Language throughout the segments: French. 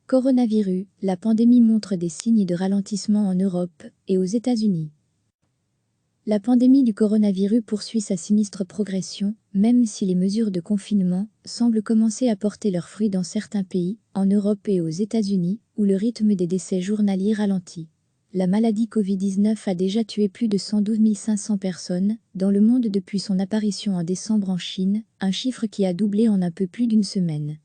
Coronavirus, la pandémie montre des signes de ralentissement en Europe et aux États-Unis. La pandémie du coronavirus poursuit sa sinistre progression, même si les mesures de confinement semblent commencer à porter leurs fruits dans certains pays, en Europe et aux États-Unis, où le rythme des décès journaliers ralentit. La maladie Covid-19 a déjà tué plus de 112 500 personnes dans le monde depuis son apparition en décembre en Chine, un chiffre qui a doublé en un peu plus d'une semaine.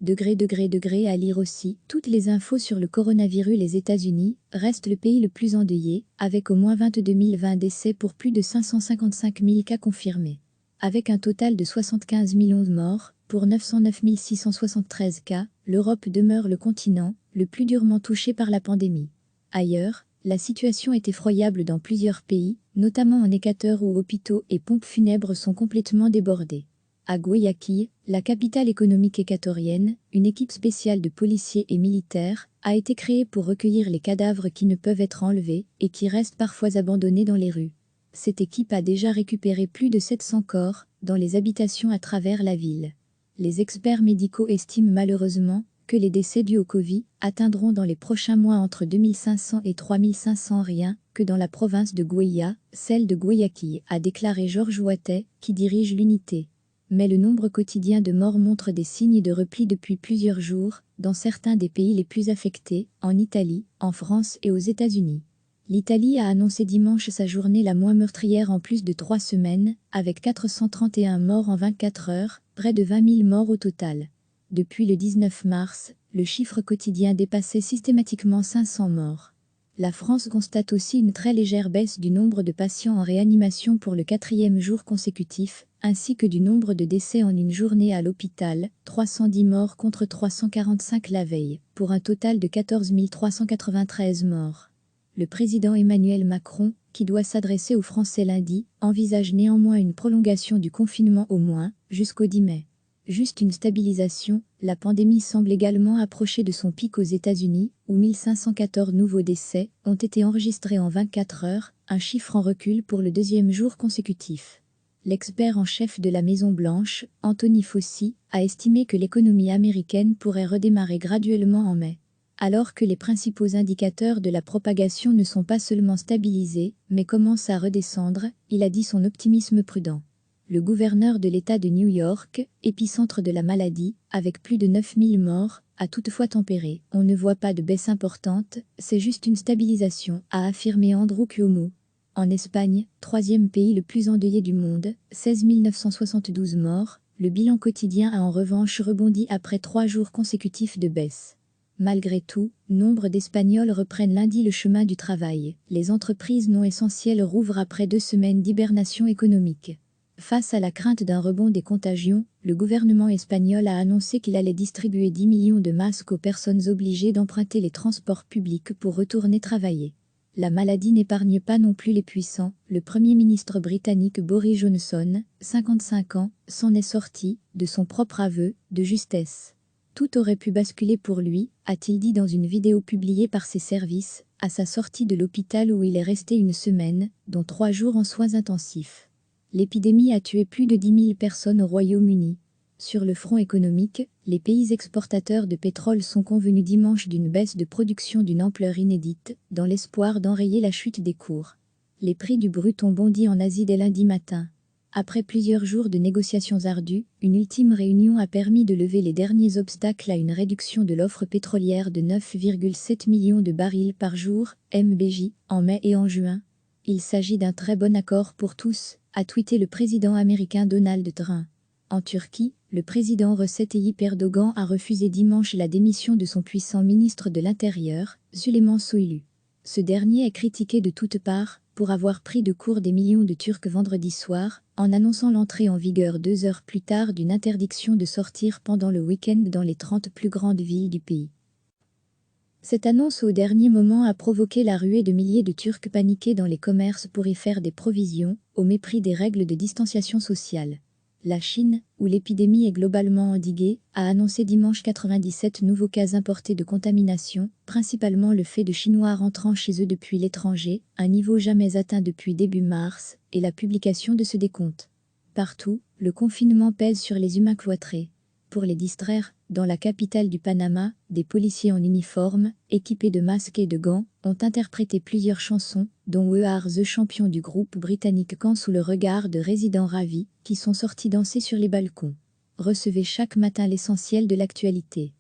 À lire aussi, toutes les infos sur le coronavirus. Les États-Unis restent le pays le plus endeuillé, avec au moins 22 020 décès pour plus de 555 000 cas confirmés. Avec un total de 75 millions de morts, pour 909 673 cas, l'Europe demeure le continent le plus durement touché par la pandémie. Ailleurs, la situation est effroyable dans plusieurs pays, notamment en Équateur où hôpitaux et pompes funèbres sont complètement débordés. À Guayaquil, la capitale économique équatorienne, une équipe spéciale de policiers et militaires a été créée pour recueillir les cadavres qui ne peuvent être enlevés et qui restent parfois abandonnés dans les rues. Cette équipe a déjà récupéré plus de 700 corps dans les habitations à travers la ville. Les experts médicaux estiment malheureusement que les décès dus au Covid atteindront dans les prochains mois entre 2500 et 3500 rien que dans la province de Guaya, celle de Guayaquil, a déclaré Georges Ouattet, qui dirige l'unité. Mais le nombre quotidien de morts montre des signes de repli depuis plusieurs jours, dans certains des pays les plus affectés, en Italie, en France et aux États-Unis. L'Italie a annoncé dimanche sa journée la moins meurtrière en plus de 3 semaines, avec 431 morts en 24 heures, près de 20 000 morts au total. Depuis le 19 mars, le chiffre quotidien dépassait systématiquement 500 morts. La France constate aussi une très légère baisse du nombre de patients en réanimation pour le 4e jour consécutif, ainsi que du nombre de décès en une journée à l'hôpital, 310 morts contre 345 la veille, pour un total de 14 393 morts. Le président Emmanuel Macron, qui doit s'adresser aux Français lundi, envisage néanmoins une prolongation du confinement au moins jusqu'au 10 mai. Juste une stabilisation, la pandémie semble également approcher de son pic aux États-Unis, où 1514 nouveaux décès ont été enregistrés en 24 heures, un chiffre en recul pour le 2e jour consécutif. L'expert en chef de la Maison-Blanche, Anthony Fauci, a estimé que l'économie américaine pourrait redémarrer graduellement en mai. Alors que les principaux indicateurs de la propagation ne sont pas seulement stabilisés, mais commencent à redescendre, il a dit son optimisme prudent. Le gouverneur de l'État de New York, épicentre de la maladie, avec plus de 9000 morts, a toutefois tempéré. On ne voit pas de baisse importante, c'est juste une stabilisation, a affirmé Andrew Cuomo. En Espagne, 3e pays le plus endeuillé du monde, 16 972 morts, le bilan quotidien a en revanche rebondi après 3 jours consécutifs de baisse. Malgré tout, nombre d'Espagnols reprennent lundi le chemin du travail. Les entreprises non essentielles rouvrent après 2 semaines d'hibernation économique. Face à la crainte d'un rebond des contagions, le gouvernement espagnol a annoncé qu'il allait distribuer 10 millions de masques aux personnes obligées d'emprunter les transports publics pour retourner travailler. La maladie n'épargne pas non plus les puissants. Le Premier ministre britannique Boris Johnson, 55 ans, s'en est sorti, de son propre aveu, de justesse. Tout aurait pu basculer pour lui, a-t-il dit dans une vidéo publiée par ses services, à sa sortie de l'hôpital où il est resté une semaine, dont 3 jours en soins intensifs. L'épidémie a tué plus de 10 000 personnes au Royaume-Uni. Sur le front économique, les pays exportateurs de pétrole sont convenus dimanche d'une baisse de production d'une ampleur inédite, dans l'espoir d'enrayer la chute des cours. Les prix du brut ont bondi en Asie dès lundi matin. Après plusieurs jours de négociations ardues, une ultime réunion a permis de lever les derniers obstacles à une réduction de l'offre pétrolière de 9,7 millions de barils par jour, MBJ, en mai et en juin. Il s'agit d'un très bon accord pour tous, a tweeté le président américain Donald Trump. En Turquie, le président Recep Tayyip Erdogan a refusé dimanche la démission de son puissant ministre de l'Intérieur, Süleyman Soylu. Ce dernier est critiqué de toutes parts pour avoir pris de court des millions de Turcs vendredi soir, en annonçant l'entrée en vigueur 2 heures plus tard d'une interdiction de sortir pendant le week-end dans les 30 plus grandes villes du pays. Cette annonce au dernier moment a provoqué la ruée de milliers de Turcs paniqués dans les commerces pour y faire des provisions, au mépris des règles de distanciation sociale. La Chine, où l'épidémie est globalement endiguée, a annoncé dimanche 97 nouveaux cas importés de contamination, principalement le fait de Chinois rentrant chez eux depuis l'étranger, un niveau jamais atteint depuis début mars, et la publication de ce décompte. Partout, le confinement pèse sur les humains cloîtrés. Pour les distraire, dans la capitale du Panama, des policiers en uniforme, équipés de masques et de gants, ont interprété plusieurs chansons, dont We Are the Champion du groupe britannique Can sous le regard de résidents ravis, qui sont sortis danser sur les balcons. Recevez chaque matin l'essentiel de l'actualité.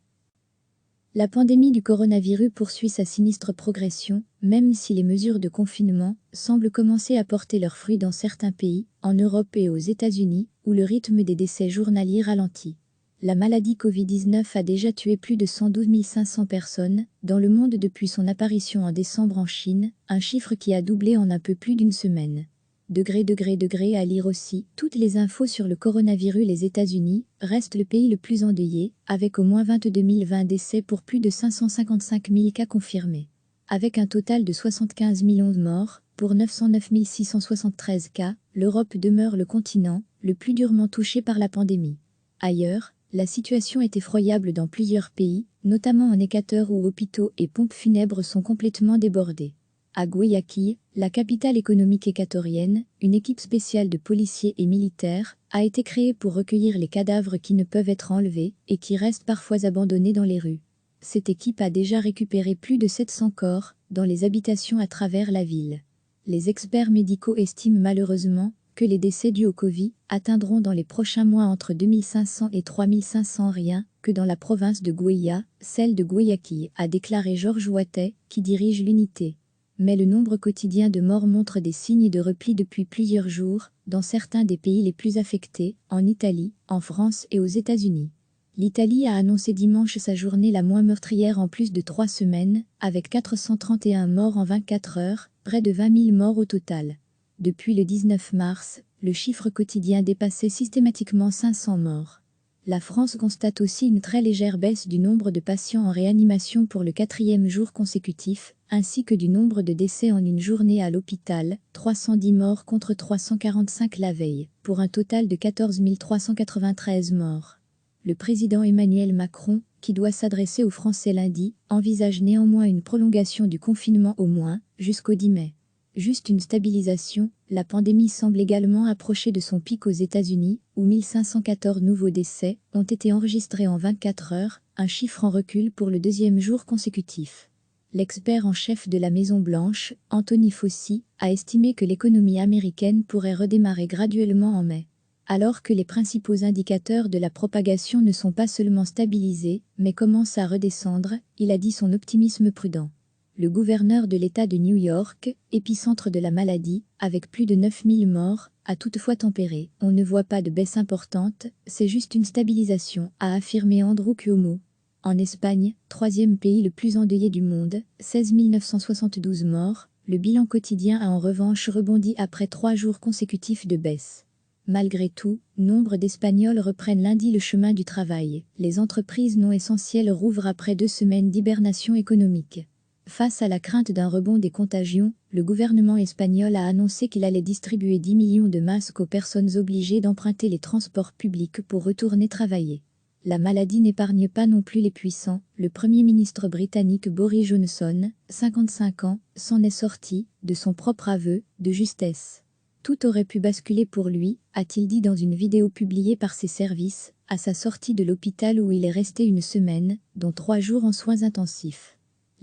La pandémie du coronavirus poursuit sa sinistre progression, même si les mesures de confinement semblent commencer à porter leurs fruits dans certains pays, en Europe et aux États-Unis, où le rythme des décès journaliers ralentit. La maladie Covid-19 a déjà tué plus de 112 500 personnes dans le monde depuis son apparition en décembre en Chine, un chiffre qui a doublé en un peu plus d'une semaine. À lire aussi, toutes les infos sur le coronavirus. Les États-Unis restent le pays le plus endeuillé, avec au moins 22 020 décès pour plus de 555 000 cas confirmés. Avec un total de 75 millions de morts, pour 909 673 cas, l'Europe demeure le continent le plus durement touché par la pandémie. Ailleurs, la situation est effroyable dans plusieurs pays, notamment en Équateur où hôpitaux et pompes funèbres sont complètement débordés. À Guayaquil, la capitale économique équatorienne, une équipe spéciale de policiers et militaires a été créée pour recueillir les cadavres qui ne peuvent être enlevés et qui restent parfois abandonnés dans les rues. Cette équipe a déjà récupéré plus de 700 corps dans les habitations à travers la ville. Les experts médicaux estiment malheureusement que les décès dus au Covid atteindront dans les prochains mois entre 2500 et 3500 rien que dans la province de Guaya, celle de Guayaquil, a déclaré Georges Ouattet, qui dirige l'unité. Mais le nombre quotidien de morts montre des signes de repli depuis plusieurs jours, dans certains des pays les plus affectés, en Italie, en France et aux États-Unis. L'Italie a annoncé dimanche sa journée la moins meurtrière en plus de 3 semaines, avec 431 morts en 24 heures, près de 20 000 morts au total. Depuis le 19 mars, le chiffre quotidien dépassait systématiquement 500 morts. La France constate aussi une très légère baisse du nombre de patients en réanimation pour le 4e jour consécutif, ainsi que du nombre de décès en une journée à l'hôpital, 310 morts contre 345 la veille, pour un total de 14 393 morts. Le président Emmanuel Macron, qui doit s'adresser aux Français lundi, envisage néanmoins une prolongation du confinement au moins jusqu'au 10 mai. Juste une stabilisation, la pandémie semble également approcher de son pic aux États-Unis, où 1514 nouveaux décès ont été enregistrés en 24 heures, un chiffre en recul pour le 2e jour consécutif. L'expert en chef de la Maison-Blanche, Anthony Fauci, a estimé que l'économie américaine pourrait redémarrer graduellement en mai. Alors que les principaux indicateurs de la propagation ne sont pas seulement stabilisés, mais commencent à redescendre, il a dit son optimisme prudent. Le gouverneur de l'État de New York, épicentre de la maladie, avec plus de 9000 morts, a toutefois tempéré. On ne voit pas de baisse importante, c'est juste une stabilisation, a affirmé Andrew Cuomo. En Espagne, 3e pays le plus endeuillé du monde, 16 972 morts, le bilan quotidien a en revanche rebondi après 3 jours consécutifs de baisse. Malgré tout, nombre d'Espagnols reprennent lundi le chemin du travail. Les entreprises non essentielles rouvrent après 2 semaines d'hibernation économique. Face à la crainte d'un rebond des contagions, le gouvernement espagnol a annoncé qu'il allait distribuer 10 millions de masques aux personnes obligées d'emprunter les transports publics pour retourner travailler. La maladie n'épargne pas non plus les puissants. Le Premier ministre britannique Boris Johnson, 55 ans, s'en est sorti, de son propre aveu, de justesse. Tout aurait pu basculer pour lui, a-t-il dit dans une vidéo publiée par ses services, à sa sortie de l'hôpital où il est resté une semaine, dont 3 jours en soins intensifs.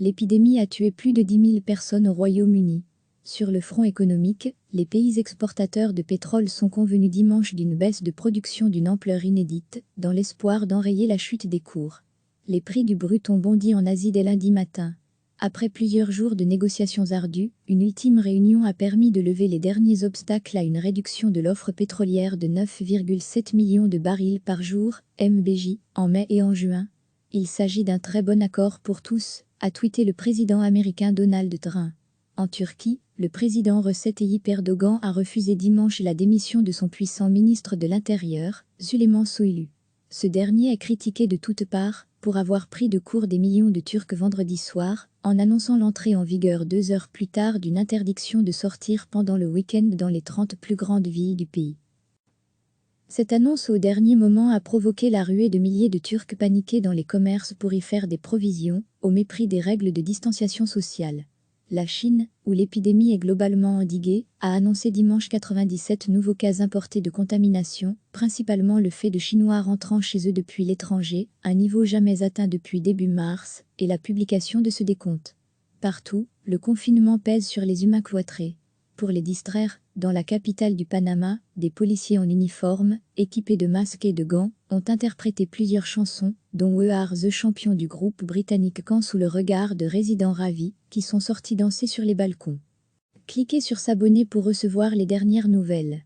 L'épidémie a tué plus de 10 000 personnes au Royaume-Uni. Sur le front économique, les pays exportateurs de pétrole sont convenus dimanche d'une baisse de production d'une ampleur inédite, dans l'espoir d'enrayer la chute des cours. Les prix du brut ont bondi en Asie dès lundi matin. Après plusieurs jours de négociations ardues, une ultime réunion a permis de lever les derniers obstacles à une réduction de l'offre pétrolière de 9,7 millions de barils par jour, MBJ, en mai et en juin. Il s'agit d'un très bon accord pour tous, a tweeté le président américain Donald Trump. En Turquie, le président Recep Tayyip Erdogan a refusé dimanche la démission de son puissant ministre de l'Intérieur, Süleyman Soylu. Ce dernier est critiqué de toutes parts pour avoir pris de court des millions de Turcs vendredi soir, en annonçant l'entrée en vigueur 2 heures plus tard d'une interdiction de sortir pendant le week-end dans les 30 plus grandes villes du pays. Cette annonce au dernier moment a provoqué la ruée de milliers de Turcs paniqués dans les commerces pour y faire des provisions, au mépris des règles de distanciation sociale. La Chine, où l'épidémie est globalement endiguée, a annoncé dimanche 97 nouveaux cas importés de contamination, principalement le fait de Chinois rentrant chez eux depuis l'étranger, un niveau jamais atteint depuis début mars, et la publication de ce décompte. Partout, le confinement pèse sur les humains cloîtrés. Pour les distraire, dans la capitale du Panama, des policiers en uniforme, équipés de masques et de gants, ont interprété plusieurs chansons, dont We Are the Champion du groupe britannique Can sous le regard de résidents ravis, qui sont sortis danser sur les balcons. Cliquez sur s'abonner pour recevoir les dernières nouvelles.